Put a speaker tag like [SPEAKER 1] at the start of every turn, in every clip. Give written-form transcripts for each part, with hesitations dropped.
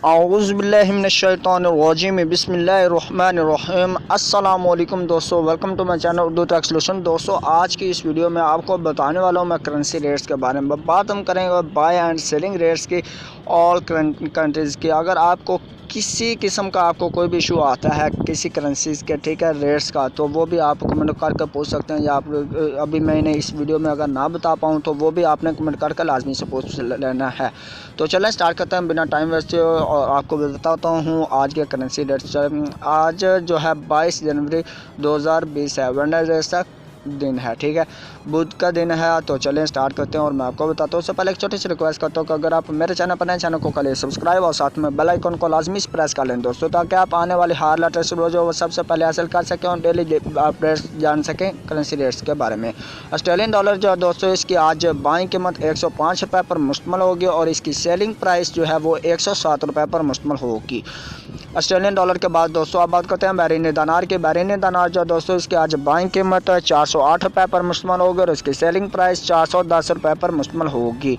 [SPEAKER 1] औज़ु बिल्लाहि मिनश शैतानिर रजीम बिस्मिल्लाहिर रहमानिर रहीम। अस्सलाम वालेकुम दोस्तों, welcome to my channel Urdu tech solution. दोस्तों, आज की इस वीडियो में आपको बताने वाला हूँ मैं करंसी रेट्स के बारे में। बात हम करेंगे बाय एंड सेलिंग रेट्स की ऑल कंट्रीज़ की। अगर आपको किसी किस्म का आपको कोई भी इशू आता है किसी करेंसीज़ के, ठीक है, रेट्स का, तो वो भी आप कमेंट करके पूछ सकते हैं। या आप अभी मैंने इस वीडियो में अगर ना बता पाऊँ तो वो भी आपने कमेंट करके लाजमी से पूछ लेना है। तो चलें स्टार्ट करते हैं बिना टाइम वेस्ट और आपको बताता हूँ आज के करेंसी रेट्स। आज जो है 22 जनवरी 2020 है, वेडनेसडे दिन है, ठीक है, बुध का दिन है। तो चलें स्टार्ट करते हैं और मैं आपको बताता हूँ। उससे पहले एक छोटी सी रिक्वेस्ट करता हूँ कि अगर आप मेरे चैनल पर नए, चैनल को कर लें सब्सक्राइब और साथ में बेल आइकन को लाजमी से प्रेस कर लें दोस्तों, ताकि आप आने वाली हर लेटेस्ट वीडियो वो सबसे पहले हासिल कर सकें और डेली अपडेट्स जान सकें करेंसी रेट्स के बारे में। ऑस्ट्रेलियन डॉलर जो है दोस्तों, इसकी आज बाइंग कीमत 105 रुपये पर मुश्तमिल होगी और इसकी सेलिंग प्राइस जो है वो 107 रुपये पर मुश्तमिल होगी। ऑस्ट्रेलियन डॉलर के बाद दोस्तों आप बात करते हैं बैरीन दिनार की। बैरीन दिनार जो दोस्तों, इसकी आज बाइंग कीमत 408 रुपये पर मुश्तमिल होगी और इसकी सेलिंग प्राइस 410 रुपये पर मुश्तमिल होगी।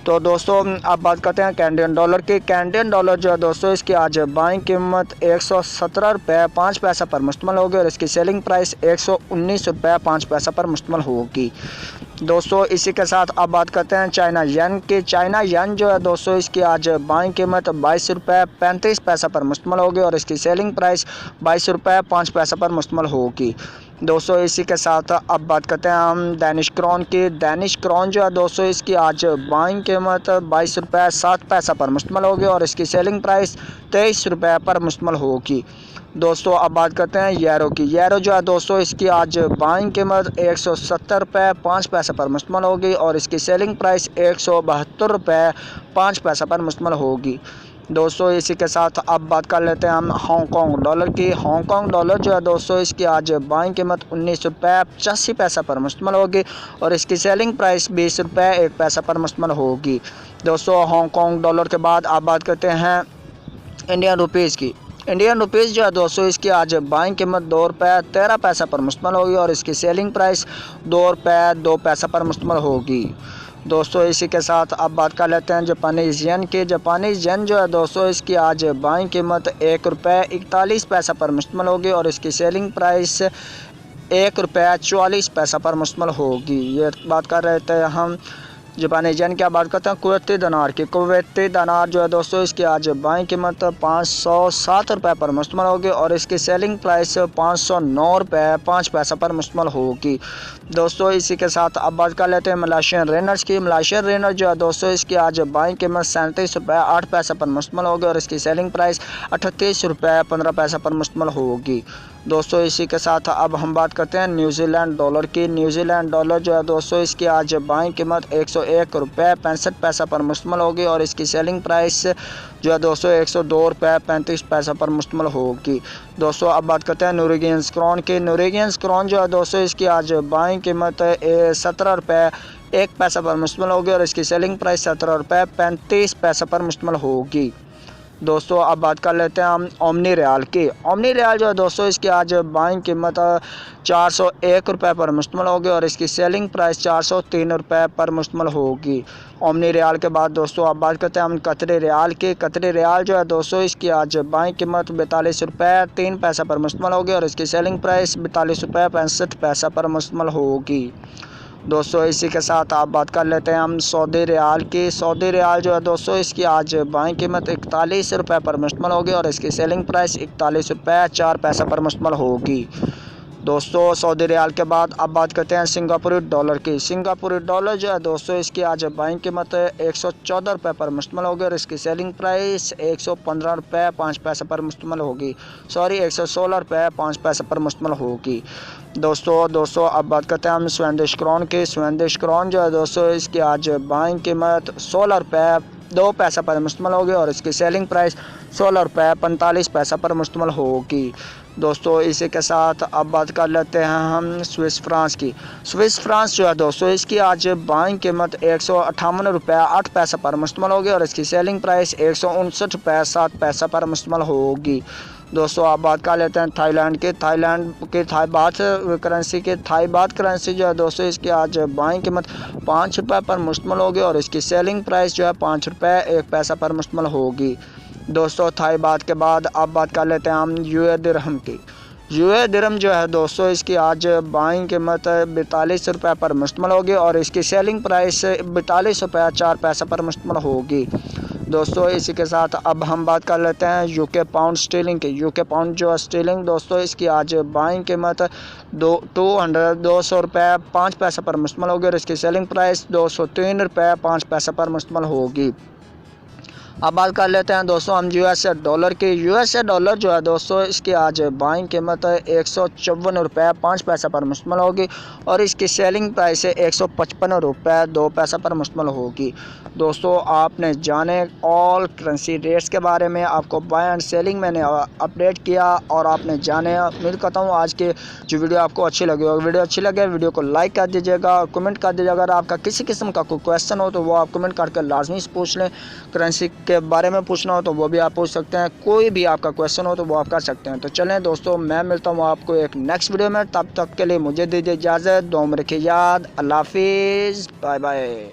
[SPEAKER 1] तो दोस्तों आप बात करते हैं कैनेडियन डॉलर की। कैनेडियन डॉलर जो है दोस्तों, इसकी आज बाइंग कीमत 117 रुपये 5 पैसा पर मुश्तमिल होगी और इसकी सेलिंग प्राइस 119 रुपये 5 पैसा पर मुश्तमिल होगी। दोस्तों इसी के साथ आप बात करते हैं चाइना येन की। चाइना येन जो है दोस्तों, इसकी आज बाइंग कीमत 22 रुपये 35 पैसा पर मुश्तमिल होगी और इसकी सेलिंग प्राइस 22 रुपये 5 पैसा पर मुश्तमिल होगी। दोस्तों इसी के साथ अब बात करते हैं हम डैनिश क्रोन की। डैनिश क्रोन जो है दोस्तों, इसकी आज बाइंग कीमत 22 रुपये 7 पैसा पर मुश्तमिल होगी और इसकी सेलिंग प्राइस 23 रुपये पर मुश्तमिल होगी। दोस्तों अब बात करते हैं यूरो की। यूरो जो है दोस्तों, इसकी आज बाइंग कीमत 170 रुपये 5 पैसा पर मुश्तमिल होगी और इसकी सेलिंग प्राइस 172 रुपये 5 पैसा पर मुश्तमिल होगी। दोस्तों इसी के साथ अब बात कर लेते हैं हम हांगकांग डॉलर की। हांगकांग डॉलर जो है दोस्तों, इसकी आज बाइंग कीमत 19 रुपये 85 पैसा पर मुश्तमिल होगी और इसकी सेलिंग प्राइस 20 रुपये 1 पैसा पर मुश्तमिल होगी। दोस्तों हांगकांग डॉलर के बाद आप बात करते हैं इंडियन रुपीज़ की। इंडियन रुपीज़ जो है दोस्तों, इसकी आज बाइंग कीमत 2 रुपये 13 पैसा पर मुश्तमिल होगी और इसकी सेलिंग प्राइस 2 रुपये 2 पैसा पर मुश्तमिल होगी। दोस्तों इसी के साथ अब बात कर लेते हैं जापानीज़ येन की। जापानीज़ येन जो है दोस्तों, इसकी आज बाइंग कीमत 1 रुपये 41 पैसा पर मुश्तमिल होगी और इसकी सेलिंग प्राइस 1 रुपये 44 पैसा पर मुश्तमिल होगी। ये बात कर रहे थे हम जापानी येन। क्या बात करते हैं कुवैती दिनार की। कुवैती दिनार जो है दोस्तों, इसकी आज बाइंग कीमत 507 रुपये पर मुश्तमिल होगी और इसकी सेलिंग प्राइस 509 रुपये 5 पैसा पर मुश्तमिल होगी। दोस्तों इसी के साथ अब बात कर लेते हैं मलेशियन रिनर्स की। मलेशियन रिनर जो है दोस्तों, इसकी आज बाइंग कीमत 37 रुपये 8 पैसा पर मुश्तमिल होगी और इसकी सेलिंग प्राइस 38 रुपये 15 पैसा पर मुश्तमिल होगी। दोस्तों इसी के साथ अब हम बात करते हैं न्यूजीलैंड डॉलर की। न्यूजीलैंड डॉलर जो है दोस्तों, इसकी आज बाइंग कीमत 101 रुपये 65 पैसा पर मुश्तमिल होगी और इसकी सेलिंग प्राइस जो है दोस्तों 102 रुपये 35 पैसा पर मुश्तमिल होगी। दोस्तों अब बात करते हैं नॉर्वेजियन क्रोन की। नॉर्वेजियन क्रोन जो है दोस्तों, इसकी आज बाइंग कीमत 17 रुपये 1 पैसा पर मुश्तमिल होगी और इसकी सेलिंग प्राइस 17 रुपये 35 पैसा पर मुश्तमिल होगी। दोस्तों अब बात कर लेते हैं हम ओमनी रियाल की। ओमनी रियाल जो है दोस्तों, इसकी आज बाइंग कीमत 401 रुपये पर मुश्तमिल होगी और इसकी सेलिंग प्राइस 403 रुपये पर मुश्तमिल होगी। ओमनी रियाल के बाद दोस्तों अब बात करते हैं हम कतरी रियाल की। कतरी रियाल जो है दोस्तों, इसकी आज बाइंग कीमत 42 रुपये 3 पैसा पर मुश्तमिल होगी और इसकी सेलिंग प्राइस 42 रुपये 65 पैसा पर मुश्तमिल होगी। दोस्तों इसी के साथ आप बात कर लेते हैं हम सऊदी रियाल की। सऊदी रियाल जो है दोस्तों, इसकी आज बाइंग कीमत 41 रुपये पर मुश्तमिल होगी और इसकी सेलिंग प्राइस 41 रुपये 4 पैसा पर मुश्तमिल होगी। दोस्तों सऊदी रियाल के बाद अब बात करते हैं सिंगापुरी डॉलर की। सिंगापुरी डॉलर जो है दोस्तों, इसकी आज बाइंग कीमत 114 रुपये पर मुश्तमिल होगी और इसकी सेलिंग प्राइस 115 रुपये 5 पैसा पर मुश्तमिल होगी। 116 रुपये 5 पैसा पर मुश्तमिल होगी। दोस्तों अब बात करते हैं हम स्वीडिश क्रोन की। स्वीडिश क्रोन जो है दोस्तों, इसकी आज बाइंग कीमत 16 रुपये 2 पैसा पर मुश्तमिल होगी और इसकी सेलिंग प्राइस 16 रुपये 45 पैसा पर मुश्तमिल होगी। दोस्तों इसी के साथ अब बात कर लेते हैं हम स्विस फ्रांस की। स्विस फ्रांस जो है दोस्तों, इसकी आज बाइंग कीमत 158 रुपये 8 पैसा पर मुश्तमिल होगी और इसकी सेलिंग प्राइस 159 रुपये 7 पैसा पर मुश्तमिल होगी। दोस्तों आप बात कर लेते हैं थाईलैंड की। थाईलैंड की थाई बात करेंसी की। थाई बात करेंसी जो है दोस्तों, इसकी आज बाइंग कीमत 5 रुपये पर मुश्तमिल होगी और इसकी सेलिंग प्राइस जो है 5 रुपये 1 पैसा पर मुश्तमिल होगी। दोस्तों थाई बात के बाद अब बात कर लेते हैं हम यूए दिरहम की। यूए दिरहम जो है दोस्तों, इसकी आज बाइंग कीमत 42 रुपये पर मुश्तमल होगी और इसकी सेलिंग प्राइस 42 रुपये 4 पैसे पर मुश्तमल होगी। दोस्तों इसी के साथ अब हम बात कर लेते हैं यूके पाउंड स्टीलिंग की। यूके पाउंड जो है स्टीलिंग दोस्तों, इसकी आज बाइंग कीमत 200 रुपये 5 पैसे पर मुश्तमल होगी और इसकी सेलिंग प्राइस 203 रुपये 5 पैसे पर मुश्तमल होगी। अब बात कर लेते हैं दोस्तों हम यूएसए डॉलर की। यूएसए डॉलर जो है दोस्तों, इसकी आज बाइंग कीमत 154 रुपये 5 पैसे पर मुश्तमल होगी और इसकी सेलिंग प्राइस 155 रुपये 2 पैसे पर मुश्तमल होगी। दोस्तों आपने जाने ऑल करेंसी रेट्स के बारे में, आपको बाय एंड सेलिंग मैंने अपडेट किया और आपने जाने। उम्मीद करता हूँ आज की जो वीडियो आपको अच्छी लगी होगी। वीडियो अच्छी लगे वीडियो को लाइक कर दीजिएगा और कमेंट कर दीजिएगा। अगर आपका किसी किस्म का कोई क्वेश्चन हो तो वो आप कमेंट करके लाजमी से पूछ लें। करेंसी के बारे में पूछना हो तो वो भी आप पूछ सकते हैं। कोई भी आपका क्वेश्चन हो तो वो आप कर सकते हैं। तो चलें दोस्तों, मैं मिलता हूँ आपको एक नेक्स्ट वीडियो में। तब तक के लिए मुझे दीजिए इजाज़त। दुआ में रखिए याद। अल्लाह हाफिज़, बाय बाय।